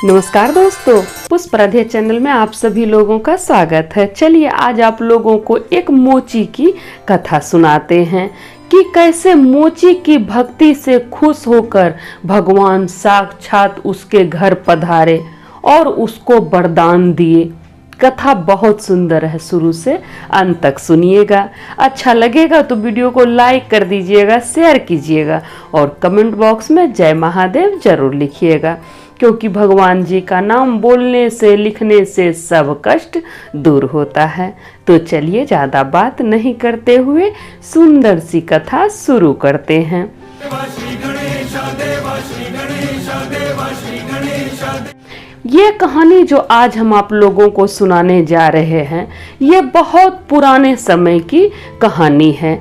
नमस्कार दोस्तों, पुष्प राधे चैनल में आप सभी लोगों का स्वागत है। चलिए आज आप लोगों को एक मोची की कथा सुनाते हैं कि कैसे मोची की भक्ति से खुश होकर भगवान साक्षात उसके घर पधारे और उसको वरदान दिए। कथा बहुत सुंदर है, शुरू से अंत तक सुनिएगा। अच्छा लगेगा तो वीडियो को लाइक कर दीजिएगा, शेयर कीजिएगा और कमेंट बॉक्स में जय महादेव जरूर लिखिएगा, क्योंकि भगवान जी का नाम बोलने से लिखने से सब कष्ट दूर होता है। तो चलिए ज़्यादा बात नहीं करते हुए सुंदर सी कथा शुरू करते हैं। ये कहानी जो आज हम आप लोगों को सुनाने जा रहे हैं, ये बहुत पुराने समय की कहानी है।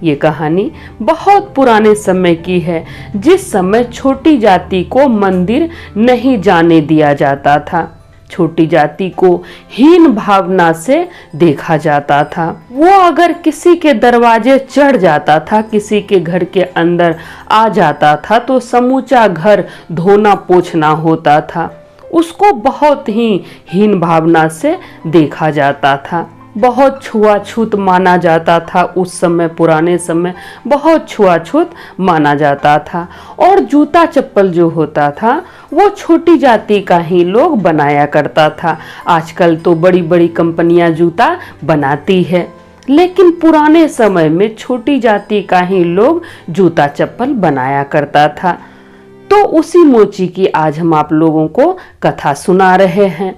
ये कहानी बहुत पुराने समय की है, जिस समय छोटी जाति को मंदिर नहीं जाने दिया जाता था। छोटी जाति को हीन भावना से देखा जाता था। वो अगर किसी के दरवाजे चढ़ जाता था, किसी के घर के अंदर आ जाता था, तो समूचा घर धोना पोछना होता था। उसको बहुत ही हीन भावना से देखा जाता था। बहुत छुआछूत माना जाता था। उस समय, पुराने समय, बहुत छुआछूत माना जाता था। और जूता चप्पल जो होता था वो छोटी जाति का ही लोग बनाया करता था। आजकल तो बड़ी बड़ी कंपनियां जूता बनाती है, लेकिन पुराने समय में छोटी जाति का ही लोग जूता चप्पल बनाया करता था। तो उसी मोची की आज हम आप लोगों को कथा सुना रहे हैं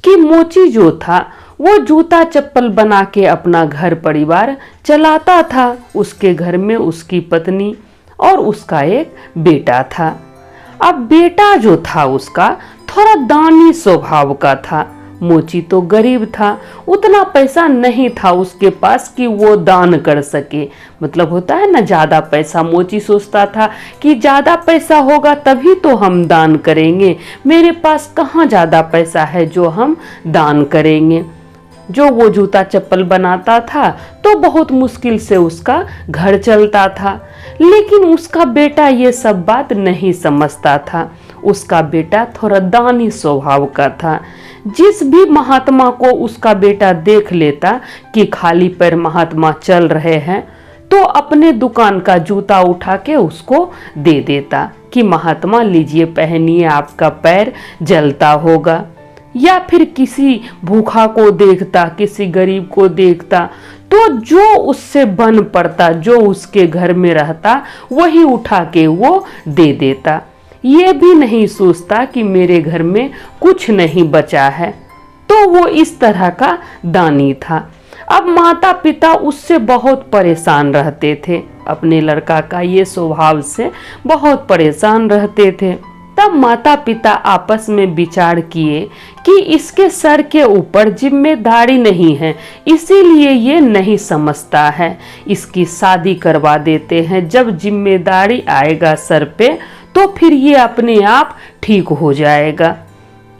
कि मोची जो था वो जूता चप्पल बना के अपना घर परिवार चलाता था। उसके घर में उसकी पत्नी और उसका एक बेटा था। अब बेटा जो था उसका थोड़ा दानी स्वभाव का था। मोची तो गरीब था, उतना पैसा नहीं था उसके पास कि वो दान कर सके। मतलब होता है ना, ज़्यादा पैसा। मोची सोचता था कि ज़्यादा पैसा होगा तभी तो हम दान करेंगे, मेरे पास कहाँ ज़्यादा पैसा है जो हम दान करेंगे। जो वो जूता चप्पल बनाता था तो बहुत मुश्किल से उसका घर चलता था, लेकिन उसका बेटा ये सब बात नहीं समझता था। उसका बेटा थोड़ा दानी स्वभाव का था। जिस भी महात्मा को उसका बेटा देख लेता कि खाली पैर महात्मा चल रहे हैं, तो अपने दुकान का जूता उठा के उसको दे देता कि महात्मा लीजिए, पहनिए, आपका पैर जलता होगा। या फिर किसी भूखा को देखता, किसी गरीब को देखता, तो जो उससे बन पड़ता, जो उसके घर में रहता, वही उठा के वो दे देता। ये भी नहीं सोचता कि मेरे घर में कुछ नहीं बचा है। तो वो इस तरह का दानी था। अब माता पिता उससे बहुत परेशान रहते थे। अपने लड़का का ये स्वभाव से बहुत परेशान रहते थे। तब माता पिता आपस में विचार किए कि इसके सर के ऊपर जिम्मेदारी नहीं है, इसीलिए ये नहीं समझता है। इसकी शादी करवा देते हैं, जब जिम्मेदारी आएगा सर पे तो फिर ये अपने आप ठीक हो जाएगा।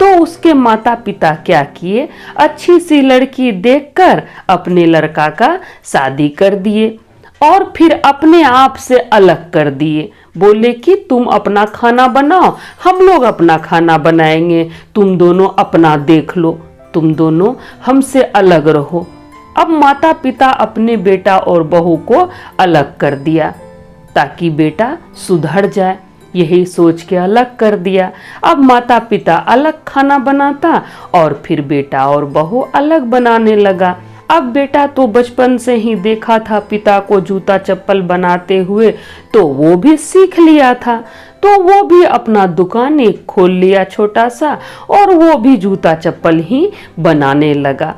तो उसके माता पिता क्या किए, अच्छी सी लड़की देखकर अपने लड़का का शादी कर दिए और फिर अपने आप से अलग कर दिए। बोले कि तुम अपना खाना बनाओ, हम लोग अपना खाना बनाएंगे, तुम दोनों अपना देख लो, तुम दोनों हमसे अलग रहो। अब माता पिता अपने बेटा और बहू को अलग कर दिया ताकि बेटा सुधर जाए। यही सोच के अलग कर दिया। अब माता पिता अलग खाना बनाता और फिर बेटा और बहू अलग बनाने लगा। अब बेटा तो बचपन से ही देखा था पिता को जूता चप्पल बनाते हुए, तो वो भी सीख लिया था। तो वो भी अपना दुकान एक खोल लिया छोटा सा, और वो भी जूता चप्पल ही बनाने लगा।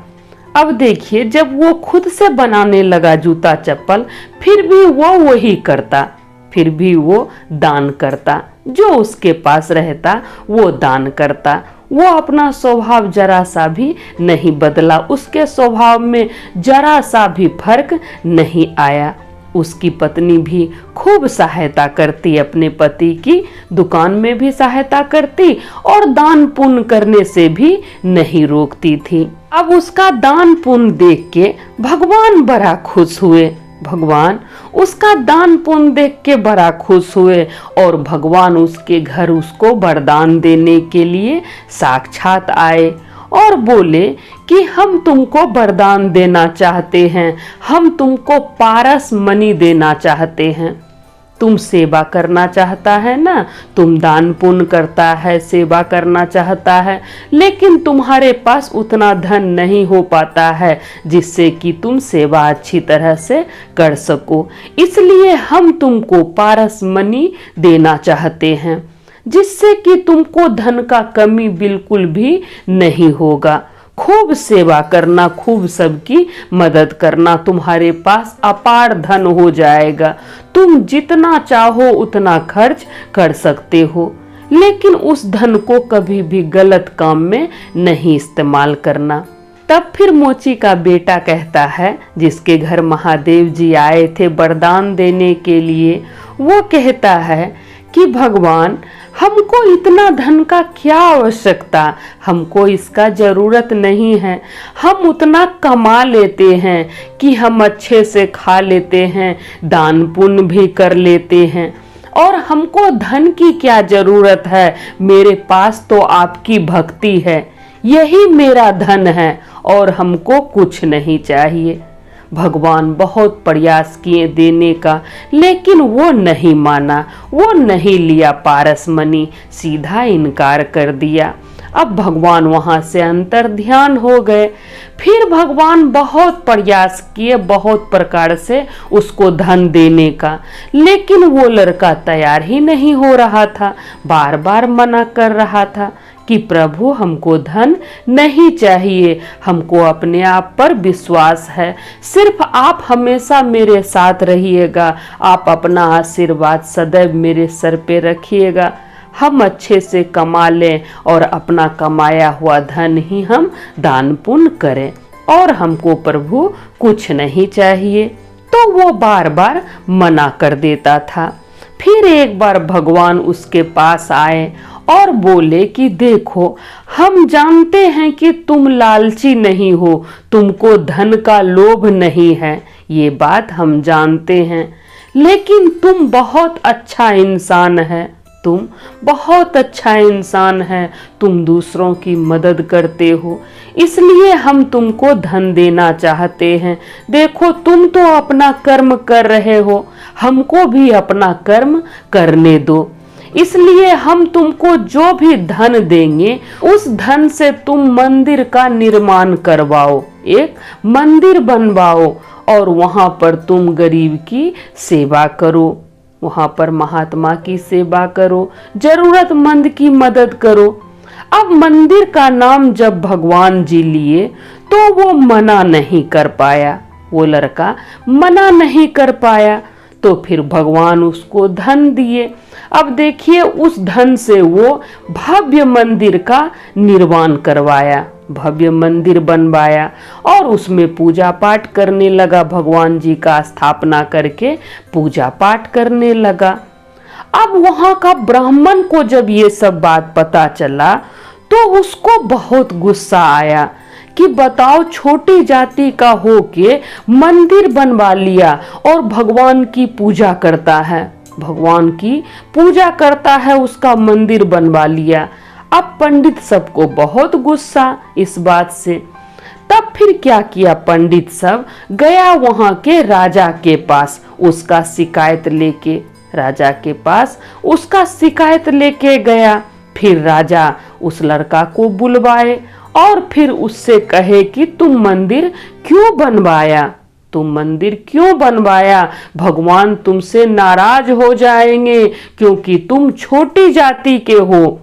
अब देखिए, जब वो खुद से बनाने लगा जूता चप्पल, फिर भी वो वही करता, फिर भी वो दान करता। जो उसके पास रहता वो दान करता। वो अपना स्वभाव जरा सा भी नहीं बदला, उसके स्वभाव में जरा सा भी फर्क नहीं आया। उसकी पत्नी भी खूब सहायता करती, अपने पति की दुकान में भी सहायता करती और दान पुण्य करने से भी नहीं रोकती थी। अब उसका दान पुण्य देख के भगवान बड़ा खुश हुए। भगवान उसका दान पुण्य देख के बड़ा खुश हुए और भगवान उसके घर उसको वरदान देने के लिए साक्षात आए और बोले कि हम तुमको वरदान देना चाहते हैं, हम तुमको पारस मणि देना चाहते हैं। तुम सेवा करना चाहता है ना, तुम दान पुण्य करता है, सेवा करना चाहता है, लेकिन तुम्हारे पास उतना धन नहीं हो पाता है जिससे कि तुम सेवा अच्छी तरह से कर सको। इसलिए हम तुमको पारस मणि देना चाहते हैं जिससे कि तुमको धन का कमी बिल्कुल भी नहीं होगा। खूब सेवा करना, खूब सबकी मदद करना, तुम्हारे पास अपार धन हो जाएगा। तुम जितना चाहो उतना खर्च कर सकते हो, लेकिन उस धन को कभी भी गलत काम में नहीं इस्तेमाल करना। तब फिर मोची का बेटा कहता है, जिसके घर महादेव जी आए थे वरदान देने के लिए, वो कहता है कि भगवान हमको इतना धन का क्या आवश्यकता, हमको इसका जरूरत नहीं है। हम उतना कमा लेते हैं कि हम अच्छे से खा लेते हैं, दान पुण्य भी कर लेते हैं, और हमको धन की क्या जरूरत है। मेरे पास तो आपकी भक्ति है, यही मेरा धन है और हमको कुछ नहीं चाहिए। भगवान बहुत प्रयास किए देने का, लेकिन वो नहीं माना, वो नहीं लिया पारस मणि, सीधा इनकार कर दिया। अब भगवान वहां से अंतर ध्यान हो गए। फिर भगवान बहुत प्रयास किए, बहुत प्रकार से उसको धन देने का, लेकिन वो लड़का तैयार ही नहीं हो रहा था, बार बार मना कर रहा था कि प्रभु हमको धन नहीं चाहिए, हमको अपने आप पर विश्वास है, सिर्फ आप हमेशा मेरे साथ रहिएगा, आप अपना आशीर्वाद सदैव मेरे सर पे रखिएगा, हम अच्छे से कमा लें और अपना कमाया हुआ धन ही हम दान पुण्य करें, और हमको प्रभु कुछ नहीं चाहिए। तो वो बार बार मना कर देता था। फिर एक बार भगवान उसके पास आए और बोले कि देखो, हम जानते हैं कि तुम लालची नहीं हो, तुमको धन का लोभ नहीं है, ये बात हम जानते हैं, लेकिन तुम बहुत अच्छा इंसान है, तुम बहुत अच्छा इंसान है, तुम दूसरों की मदद करते हो, इसलिए हम तुमको धन देना चाहते हैं। देखो, तुम तो अपना कर्म कर रहे हो, हमको भी अपना कर्म करने दो, इसलिए हम तुमको जो भी धन देंगे उस धन से तुम मंदिर का निर्माण करवाओ, एक मंदिर बनवाओ, और वहां पर तुम गरीब की सेवा करो, वहां पर महात्मा की सेवा करो, जरूरतमंद की मदद करो। अब मंदिर का नाम जब भगवान जी लिए तो वो मना नहीं कर पाया, वो लड़का मना नहीं कर पाया, तो फिर भगवान उसको धन दिए। अब देखिए, उस धन से वो भव्य मंदिर का निर्माण करवाया, भव्य मंदिर बनवाया और उसमें पूजा पाठ करने लगा, भगवान जी का स्थापना करके पूजा पाठ करने लगा। अब वहां का ब्राह्मण को जब ये सब बात पता चला तो उसको बहुत गुस्सा आया कि बताओ, छोटी जाति का होके मंदिर बनवा लिया और भगवान की पूजा करता है, भगवान की पूजा करता है, उसका मंदिर बनवा लिया। अब पंडित सबको बहुत गुस्सा इस बात से। तब फिर क्या किया, पंडित सब गया वहां के राजा के पास, उसका शिकायत लेके, राजा के पास उसका शिकायत लेके गया। फिर राजा उस लड़का को बुलवाए और फिर उससे कहे कि तुम मंदिर क्यों बनवाया, तुम मंदिर क्यों बनवाया, भगवान तुमसे नाराज हो जाएंगे क्योंकि तुम छोटी जाति के हो।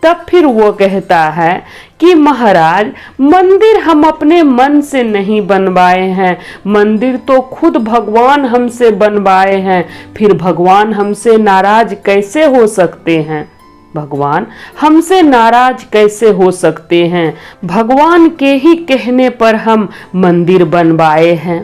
तब फिर वो कहता है कि महाराज, मंदिर हम अपने मन से नहीं बनवाए हैं, मंदिर तो खुद भगवान हमसे बनवाए हैं, फिर भगवान हमसे नाराज कैसे हो सकते हैं, भगवान हमसे नाराज कैसे हो सकते हैं, भगवान के ही कहने पर हम मंदिर बनवाए हैं।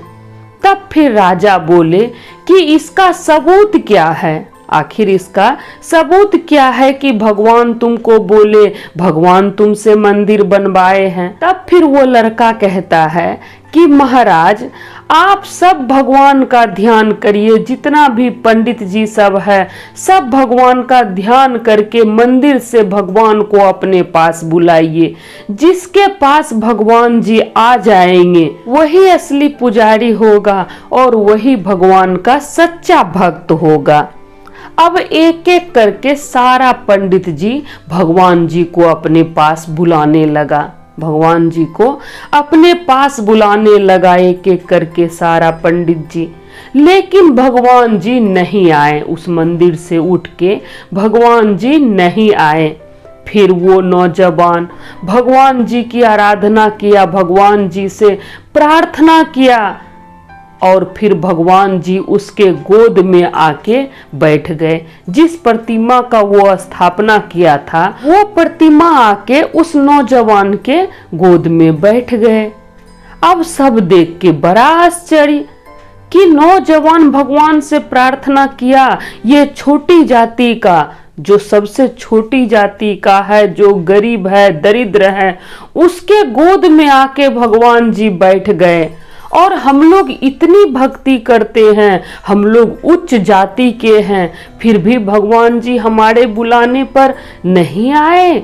तब फिर राजा बोले कि इसका सबूत क्या है, आखिर इसका सबूत क्या है कि भगवान तुमको बोले, भगवान तुमसे मंदिर बनवाए हैं? तब फिर वो लड़का कहता है कि महाराज आप सब भगवान का ध्यान करिए, जितना भी पंडित जी सब है सब भगवान का ध्यान करके मंदिर से भगवान को अपने पास बुलाइए। जिसके पास भगवान जी आ जाएंगे वही असली पुजारी होगा और वही भगवान का सच्चा भक्त होगा। अब एक एक करके सारा पंडित जी भगवान जी को अपने पास बुलाने लगा, भगवान जी को अपने पास बुलाने लगा एक एक करके सारा पंडित जी। लेकिन भगवान जी नहीं आए, उस मंदिर से उठ के भगवान जी नहीं आए। फिर वो नौजवान भगवान जी की आराधना किया, भगवान जी से प्रार्थना किया और फिर भगवान जी उसके गोद में आके बैठ गए। जिस प्रतिमा का वो स्थापना किया था वो प्रतिमा आके उस नौजवान के गोद में बैठ गए। अब सब देख के बड़ा आश्चर्य कि नौजवान भगवान से प्रार्थना किया, ये छोटी जाति का, जो सबसे छोटी जाति का है, जो गरीब है, दरिद्र है, उसके गोद में आके भगवान जी बैठ गए। और हम लोग इतनी भक्ति करते हैं, हम लोग उच्च जाति के हैं, फिर भी भगवान जी हमारे बुलाने पर नहीं आए।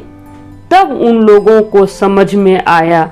तब उन लोगों को समझ में आया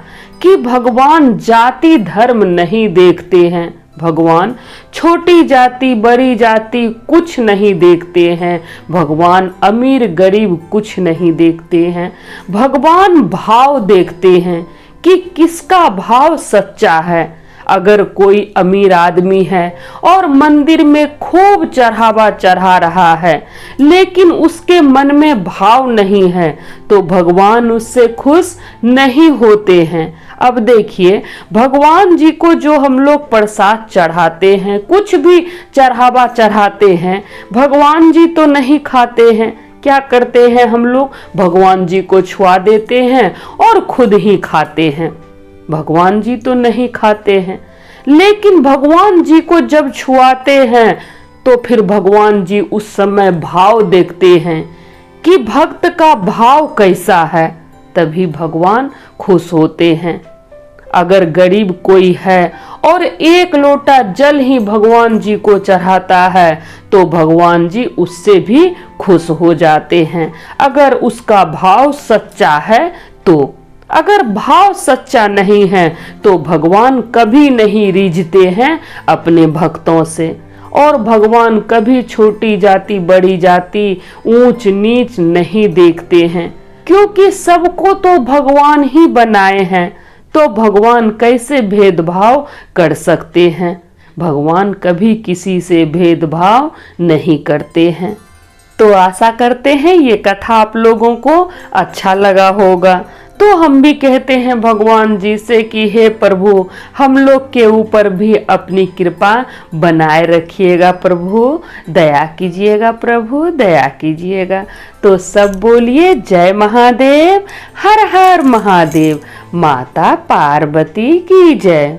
कि भगवान जाति धर्म नहीं देखते हैं, भगवान छोटी जाति बड़ी जाति कुछ नहीं देखते हैं, भगवान अमीर गरीब कुछ नहीं देखते हैं, भगवान भाव देखते हैं कि किसका भाव सच्चा है। अगर कोई अमीर आदमी है और मंदिर में खूब चढ़ावा चढ़ा रहा है लेकिन उसके मन में भाव नहीं है तो भगवान उससे खुश नहीं होते हैं। अब देखिए भगवान जी को जो हम लोग प्रसाद चढ़ाते हैं, कुछ भी चढ़ावा चढ़ाते हैं, भगवान जी तो नहीं खाते हैं। क्या करते हैं हम लोग? भगवान जी को छुआ देते हैं और खुद ही खाते हैं। भगवान जी तो नहीं खाते हैं, लेकिन भगवान जी को जब छुआते हैं तो फिर भगवान जी उस समय भाव देखते हैं कि भक्त का भाव कैसा है, तभी भगवान खुश होते हैं। अगर गरीब कोई है और एक लोटा जल ही भगवान जी को चढ़ाता है तो भगवान जी उससे भी खुश हो जाते हैं, अगर उसका भाव सच्चा है तो। अगर भाव सच्चा नहीं है तो भगवान कभी नहीं रीझते हैं अपने भक्तों से। और भगवान कभी छोटी जाति बड़ी जाति ऊंच नीच नहीं देखते हैं, क्योंकि सबको तो भगवान ही बनाए हैं, तो भगवान कैसे भेदभाव कर सकते हैं? भगवान कभी किसी से भेदभाव नहीं करते हैं। तो आशा करते हैं ये कथा आप लोगों को अच्छा लगा होगा। तो हम भी कहते हैं भगवान जी से कि हे प्रभु हम लोग के ऊपर भी अपनी कृपा बनाए रखिएगा, प्रभु दया कीजिएगा, प्रभु दया कीजिएगा। तो सब बोलिए जय महादेव, हर हर महादेव, माता पार्वती की जय।